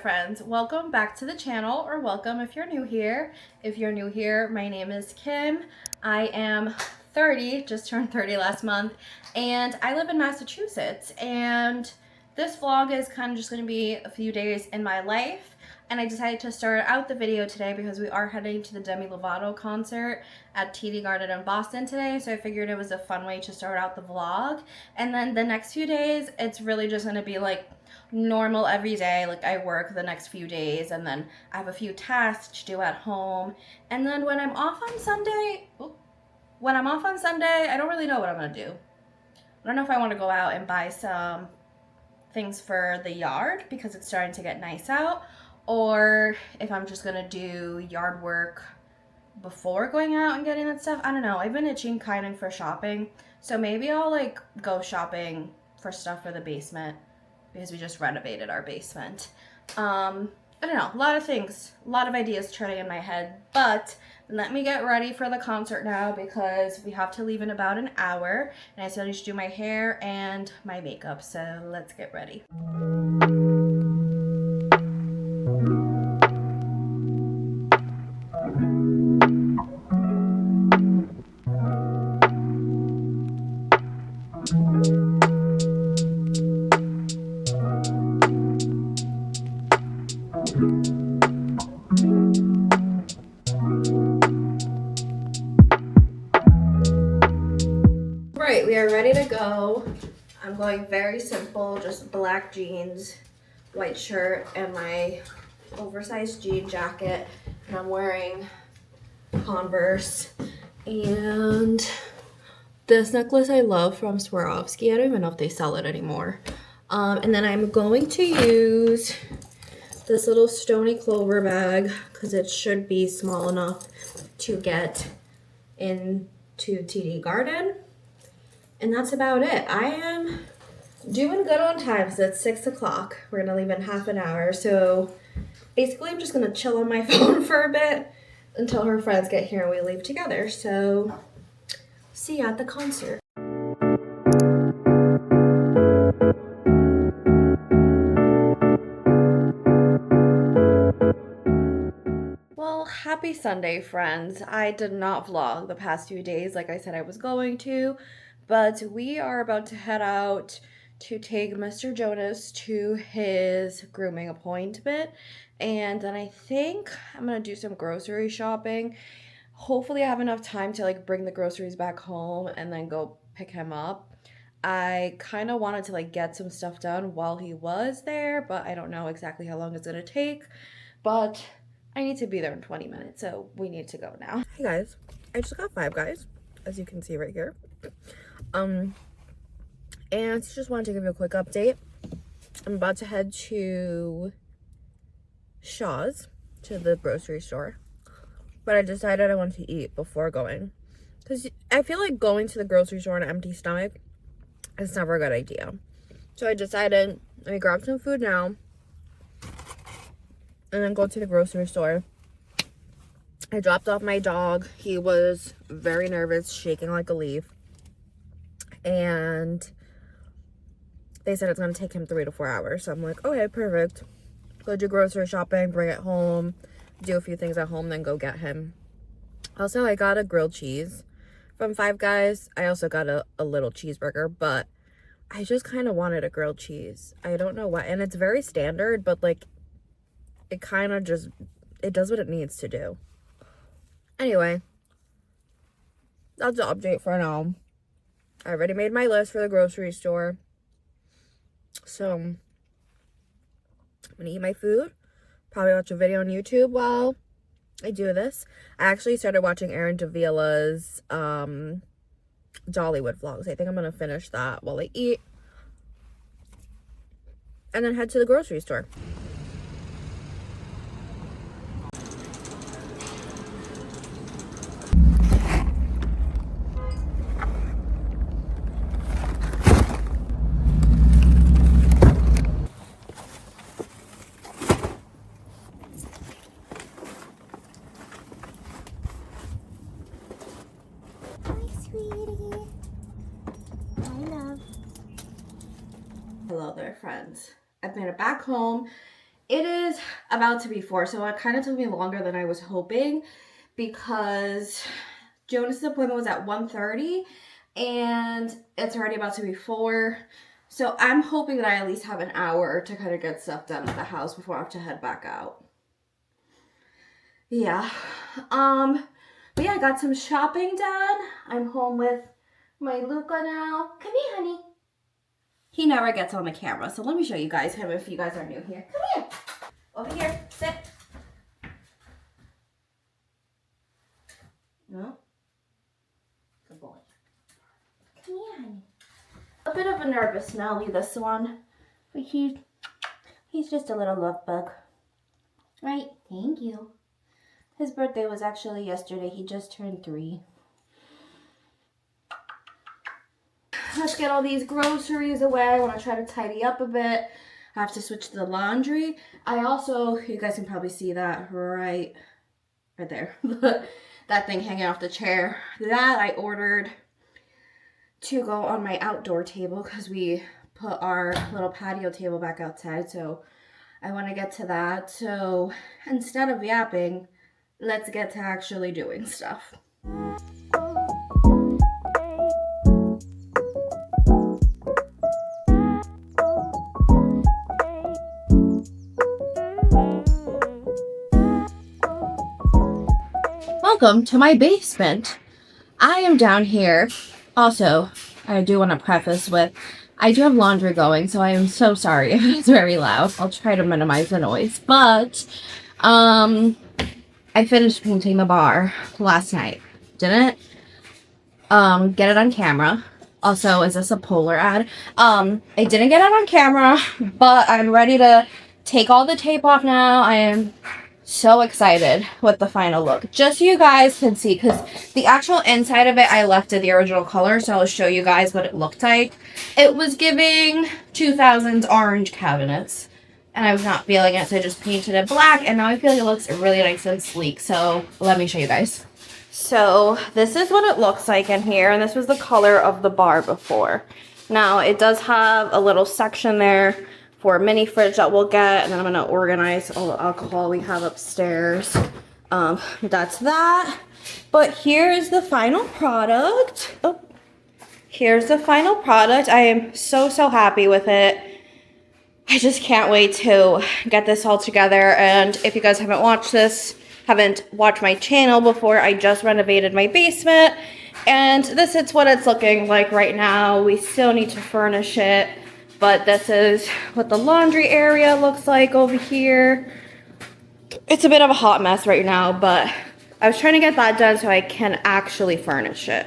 friends, welcome back to the channel, or welcome if you're new here. If you're new here, my name is Kim. I am 30, just turned 30 last month, and I live in Massachusetts. And this vlog is kind of just going to be a few days in my life. And I decided to start out the video today because we are heading to the Demi Lovato concert at TD Garden in Boston today. So I figured it was a fun way to start out the vlog. And then the next few days, it's really just going to be like normal every day. Like I work the next few days and then I have a few tasks to do at home. And then when I'm off on Sunday, I don't really know what I'm going to do. I don't know if I want to go out and buy some things for the yard because it's starting to get nice out, or if I'm just gonna do yard work before going out and getting that stuff. I don't know. I've been itching kind of for shopping, so maybe I'll like go shopping for stuff for the basement because we just renovated our basement. I don't know, a lot of things, a lot of ideas turning in my head, but let me get ready for the concert now because we have to leave in about an hour, and I still need to do my hair and my makeup, so let's get ready. Right, we are ready to go. I'm going very simple, just black jeans, white shirt, and my oversized jean jacket. And I'm wearing Converse. And this necklace I love from Swarovski. I don't even know if they sell it anymore. And then I'm going to use this little Stony Clover bag because it should be small enough to get into TD Garden. And that's about it. I am doing good on time because it's 6 o'clock. We're going to leave in half an hour. So basically I'm just going to chill on my phone for a bit until her friends get here and we leave together. So see you at the concert. Well, happy Sunday, friends. I did not vlog the past few days like I said I was going to, but we are about to head out to take Mr. Jonas to his grooming appointment, and then I think I'm gonna do some grocery shopping. Hopefully I have enough time to like bring the groceries back home and then go pick him up. I kind of wanted to like get some stuff done while he was there, but I don't know exactly how long it's gonna take, but I need to be there in 20 minutes, so we need to go now. Hey guys, I just got Five Guys, as you can see right here. And just wanted to give you a quick update. I'm about to head to Shaw's, to the grocery store, but I decided I wanted to eat before going, because I feel like going to the grocery store on an empty stomach is never a good idea. So I decided, let me grab some food now, and then go to the grocery store. I dropped off my dog. He was very nervous, shaking like a leaf. And they said it's going to take him 3 to 4 hours. So I'm like, okay, perfect. Go do grocery shopping, bring it home, do a few things at home, then go get him. Also, I got a grilled cheese from Five Guys. I also got a little cheeseburger, but I just kind of wanted a grilled cheese. I don't know why. And it's very standard, but like, it kind of just, it does what it needs to do. Anyway, that's the update for now. I already made my list for the grocery store. So, I'm gonna eat my food. Probably watch a video on YouTube while I do this. I actually started watching Aaron Davila's Dollywood vlogs. I think I'm gonna finish that while I eat. And then head to the grocery store. Hello there, friends. I've made it back home. It is about to be 4, so it kind of took me longer than I was hoping because Jonas's appointment was at 1:30 and it's already about to be 4. So I'm hoping that I at least have an hour to kind of get stuff done at the house before I have to head back out. Yeah. But yeah, I got some shopping done. I'm home with my Luca now. Come here, honey. He never gets on the camera, so let me show you guys him if you guys are new here. Come here. Over here. Sit. No. Good boy. Come here, honey. A bit of a nervous Nelly, this one. But he's just a little love bug. Right? Thank you. His birthday was actually yesterday. He just turned 3. Let's get all these groceries away. I want to try to tidy up a bit. I have to switch to the laundry. I also, you guys can probably see that right there. That thing hanging off the chair. That I ordered to go on my outdoor table because we put our little patio table back outside. So I want to get to that. So instead of yapping, let's get to actually doing stuff. Welcome to my basement. I am down here. Also, I do want to preface with, I do have laundry going, so I am so sorry if it's very loud. I'll try to minimize the noise. But, I finished painting the bar last night. Didn't, get it on camera. Also, is this a Polar ad? I didn't get it on camera, but I'm ready to take all the tape off now. I am so excited with the final look, just so you guys can see, because the actual inside of it I left it the original color, so I'll show you guys what it looked like. It was giving 2000s orange cabinets and I was not feeling it, so I just painted it black, and now I feel like it looks really nice and sleek. So let me show you guys. So this is what it looks like in here, and this was the color of the bar before. Now it does have a little section there for a mini fridge that we'll get, and then I'm gonna organize all the alcohol we have upstairs. That's that. But here's the final product. Oh, here's the final product. I am so happy with it. I just can't wait to get this all together. And if you guys haven't watched my channel before, I just renovated my basement, and this is what it's looking like right now. We still need to furnish it. But this is what the laundry area looks like over here. It's a bit of a hot mess right now, but I was trying to get that done so I can actually furnish it.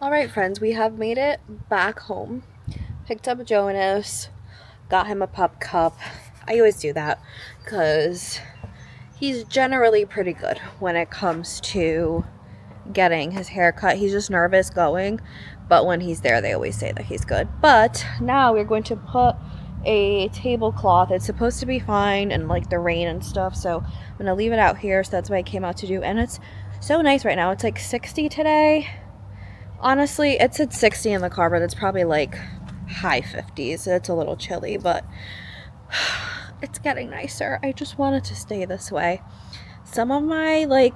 Alright friends, we have made it back home. Picked up Jonas, got him a pup cup. I always do that because he's generally pretty good when it comes to getting his hair cut. He's just nervous going, but when he's there they always say that he's good. But now we're going to put a tablecloth. It's supposed to be fine and like the rain and stuff, so I'm gonna leave it out here. So that's what I came out to do, and it's so nice right now. It's like 60 today. Honestly, it said 60 in the car, but it's probably like high 50s. So it's a little chilly, but it's getting nicer. I just want it to stay this way. Some of my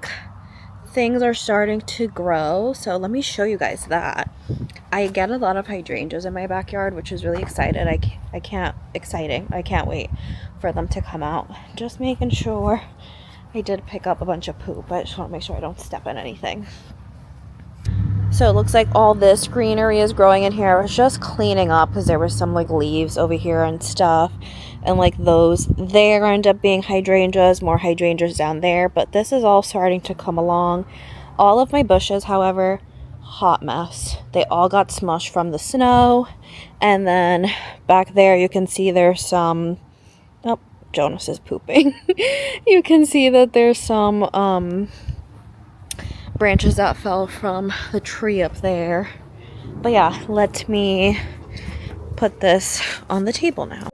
things are starting to grow, so let me show you guys that. I get a lot of hydrangeas in my backyard, which is really exciting. I can't wait for them to come out. Just making sure. I did pick up a bunch of poop, but I just want to make sure I don't step in anything. So it looks like all this greenery is growing in here. I was just cleaning up because there were some leaves over here and stuff. And those there end up being hydrangeas, more hydrangeas down there. But this is all starting to come along. All of my bushes, however, hot mess. They all got smushed from the snow. And then back there you can see there's some... Oh, Jonas is pooping. You can see that there's some... branches that fell from the tree up there. But yeah, let me put this on the table now.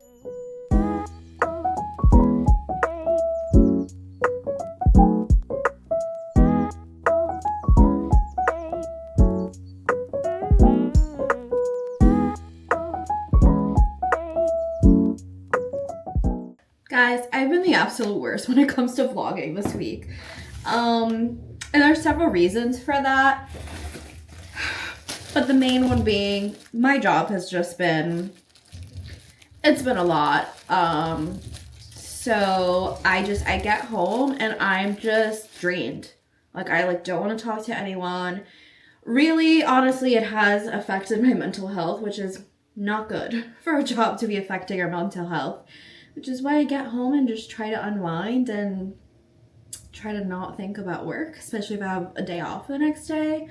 Guys, I've been the absolute worst when it comes to vlogging this week. And there's several reasons for that. But the main one being my job has just been, it's been a lot. So I get home and I'm just drained. Like I don't want to talk to anyone. Really, honestly, it has affected my mental health, which is not good for a job to be affecting your mental health. Which is why I get home and just try to unwind and try to not think about work, especially if I have a day off the next day.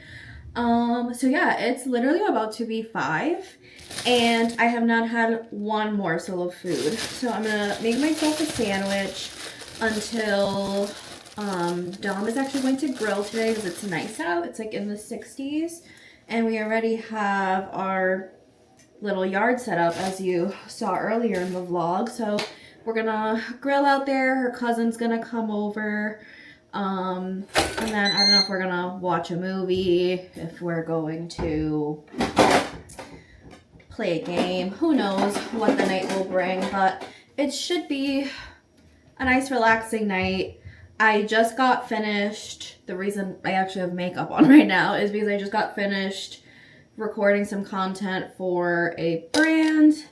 So yeah, it's literally about to be 5 and I have not had one morsel of food. So I'm gonna make myself a sandwich until Dom is actually going to grill today because it's nice out. It's like in the 60s and we already have our little yard set up as you saw earlier in the vlog. So we're gonna grill out there. Her cousin's gonna come over. And then I don't know if we're gonna watch a movie, if we're going to play a game. Who knows what the night will bring, but it should be a nice relaxing night. I just got finished. The reason I actually have makeup on right now is because I just got finished recording some content for a brand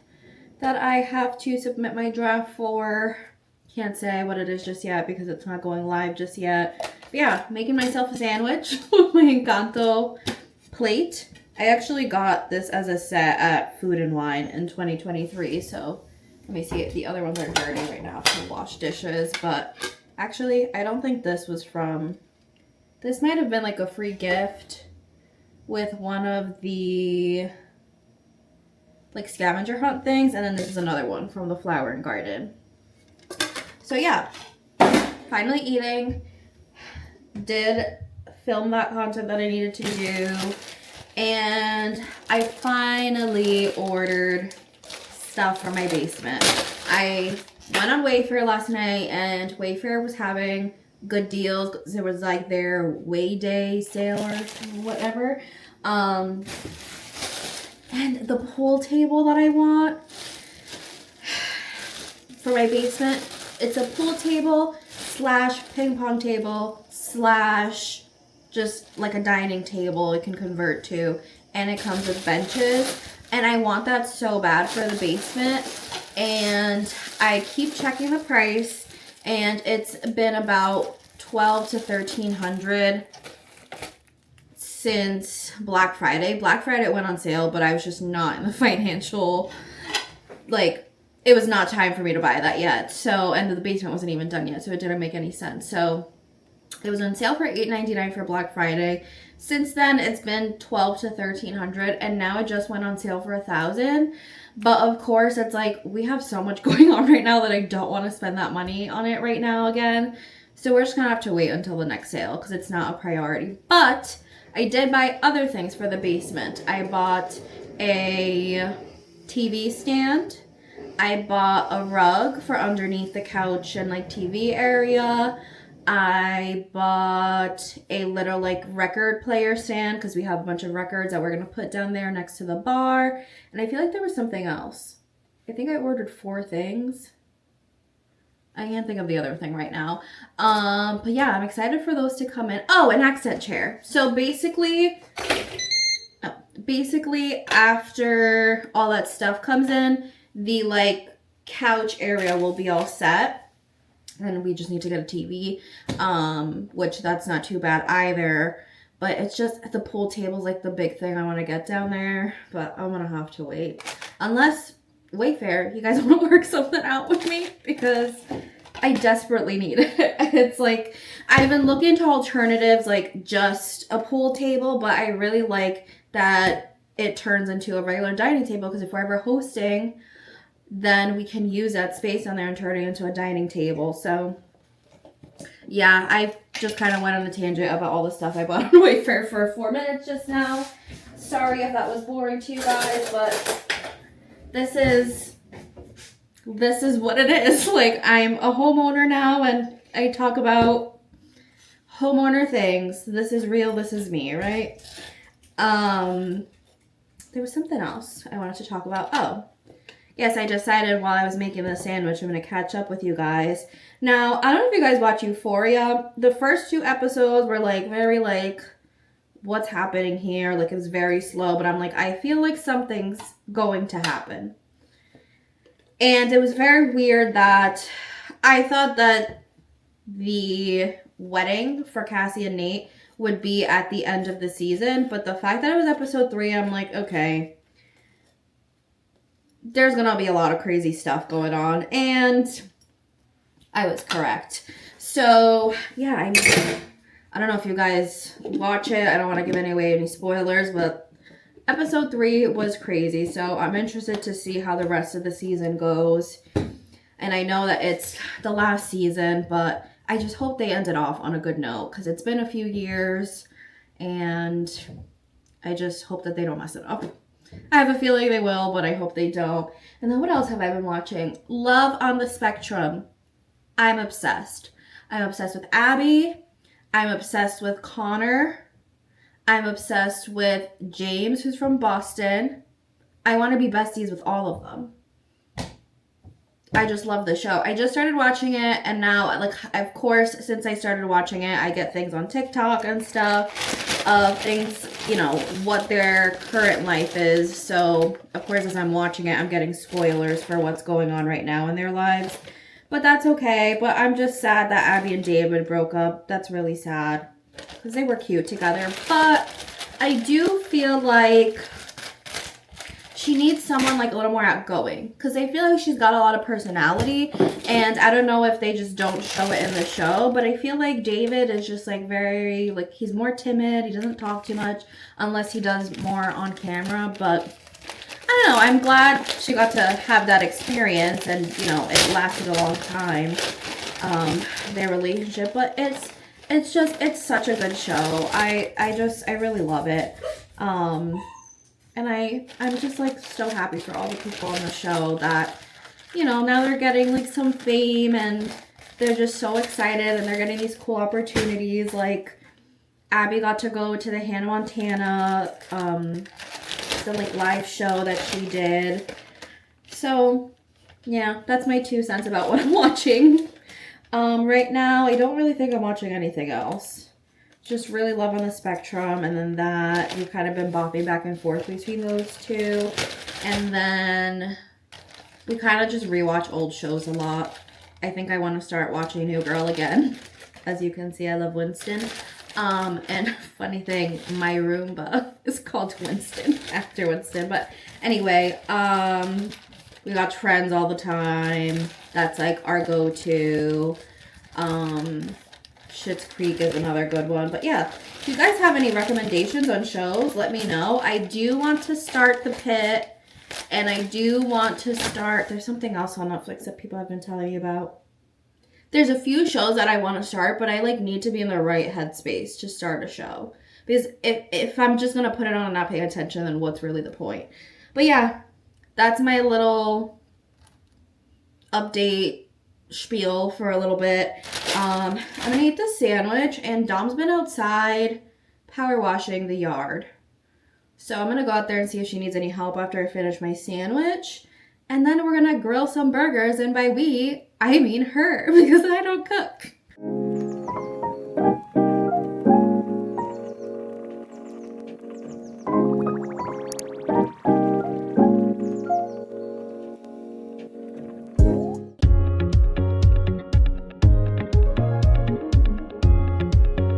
that I have to submit my draft for. Can't say what it is just yet because it's not going live just yet. But yeah, making myself a sandwich with my Encanto plate. I actually got this as a set at Food and Wine in 2023. So let me see it. The other ones are dirty right now to wash dishes. But actually, I don't think this was from... This might have been like a free gift with one of the like scavenger hunt things. And then this is another one from the Flower and Garden. So yeah, finally eating. Did film that content that I needed to do. And I finally ordered stuff for my basement. I went on Wayfair last night and Wayfair was having good deals. There was like their Way Day sale or whatever. And the pool table that I want for my basement, it's a pool table / ping pong table / just like a dining table it can convert to, and it comes with benches, and I want that so bad for the basement. And I keep checking the price and it's been about $1,200 to $1,300 since Black Friday. Black Friday went on sale, but I was just not in the financial, like, it was not time for me to buy that yet. So, and the basement wasn't even done yet, so it didn't make any sense. So it was on sale for $8.99 for Black Friday. Since then, it's been $1,200 to $1,300, and now it just went on sale for $1,000. But of course, it's like, we have so much going on right now that I don't want to spend that money on it right now again. So we're just gonna have to wait until the next sale because it's not a priority. But I did buy other things for the basement. I bought a TV stand. I bought a rug for underneath the couch and like TV area. I bought a little like record player stand because we have a bunch of records that we're going to put down there next to the bar. And I feel like there was something else. I think I ordered 4 things. I can't think of the other thing right now. But yeah, I'm excited for those to come in. Oh, an accent chair. So basically after all that stuff comes in, the like couch area will be all set, and we just need to get a TV, which that's not too bad either. But it's just the pool table's like the big thing I want to get down there, but I'm gonna have to wait unless Wayfair, you guys want to work something out with me because I desperately need it. It's like I've been looking to alternatives like just a pool table, but I really like that it turns into a regular dining table because if we're ever hosting, then we can use that space on there and turn it into a dining table. So yeah, I just kind of went on a tangent about all the stuff I bought on Wayfair for 4 minutes just now. Sorry if that was boring to you guys, but this is what it is. Like, I'm a homeowner now, and I talk about homeowner things. This is real. This is me, right? There was something else I wanted to talk about. Oh, yes, I decided while I was making the sandwich, I'm going to catch up with you guys. Now, I don't know if you guys watch Euphoria. The first 2 episodes were, like, very, like, what's happening here? Like, it was very slow, but I'm like, I feel like something's going to happen. And it was very weird that I thought that the wedding for Cassie and Nate would be at the end of the season, but the fact that it was episode 3, I'm like, okay, there's gonna be a lot of crazy stuff going on, and I was correct. So yeah, I don't know if you guys watch it. I don't want to give any spoilers, but episode 3 was crazy, so I'm interested to see how the rest of the season goes. And I know that it's the last season, but I just hope they end it off on a good note, because it's been a few years, and I just hope that they don't mess it up. I have a feeling they will, but I hope they don't. And then what else have I been watching? Love on the Spectrum. I'm obsessed. I'm obsessed with Abby. I'm obsessed with Connor. I'm obsessed with James, who's from Boston. I want to be besties with all of them. I just love the show. I just started watching it, and now, like, of course, since I started watching it, I get things on TikTok and stuff of things, you know, what their current life is. So, of course, as I'm watching it, I'm getting spoilers for what's going on right now in their lives. But that's okay. But I'm just sad that Abby and David broke up. That's really sad, because they were cute together. But I do feel like she needs someone, like, a little more outgoing, because I feel like she's got a lot of personality, and I don't know if they just don't show it in the show, but I feel like David is just, like, very, like, he's more timid. He doesn't talk too much unless he does more on camera. But I don't know, I'm glad she got to have that experience, and, you know, it lasted a long time, their relationship. But it's such a good show. I really love it. And I'm just, like, so happy for all the people on the show that, you know, now they're getting, like, some fame, and they're just so excited, and they're getting these cool opportunities. Like, Abby got to go to the Hannah Montana, the, like, live show that she did. So, yeah, that's my 2 cents about what I'm watching. Right now, I don't really think I'm watching anything else. Just really Love on the Spectrum, and then that. We've kind of been bopping back and forth between those 2. And then we kind of just rewatch old shows a lot. I think I want to start watching New Girl again. As you can see, I love Winston. And funny thing, my Roomba is called Winston, after Winston. But anyway, we watch Friends all the time. That's, like, our go-to. Schitt's Creek is another good one. But yeah, if you guys have any recommendations on shows, let me know. I do want to start The Pitt, and I do want to start, there's something else on Netflix that people have been telling me about. There's a few shows that I want to start, but I, like, need to be in the right headspace to start a show. Because if I'm just going to put it on and not pay attention, then what's really the point? But yeah, that's my little update spiel for a little bit. I'm gonna eat this sandwich, and Dom's been outside power washing the yard, so I'm gonna go out there and see if she needs any help after I finish my sandwich, and then we're gonna grill some burgers. And by we, I mean her, because I don't cook.